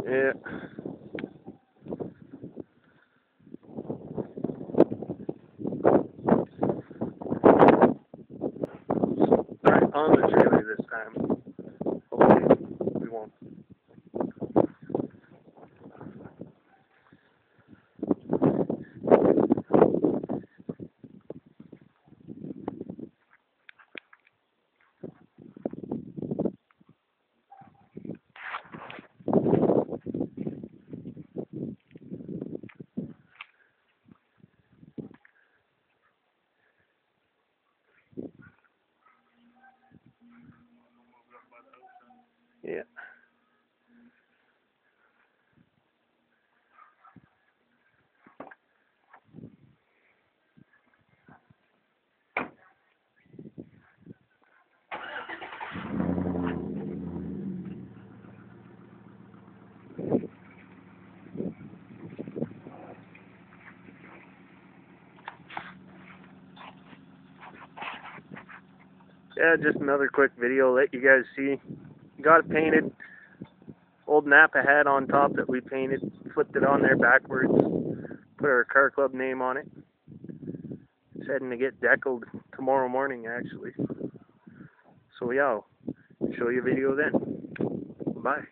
Yeah. Alright, on the trailer this time. Hopefully we won't. Yeah. Yeah, just another quick video, let you guys see. Got it painted. Old Napa hat on top that we painted. Flipped it on there backwards. Put our car club name on it. It's heading to get deckled tomorrow morning, actually. So yeah, I'll show you a video then. Bye.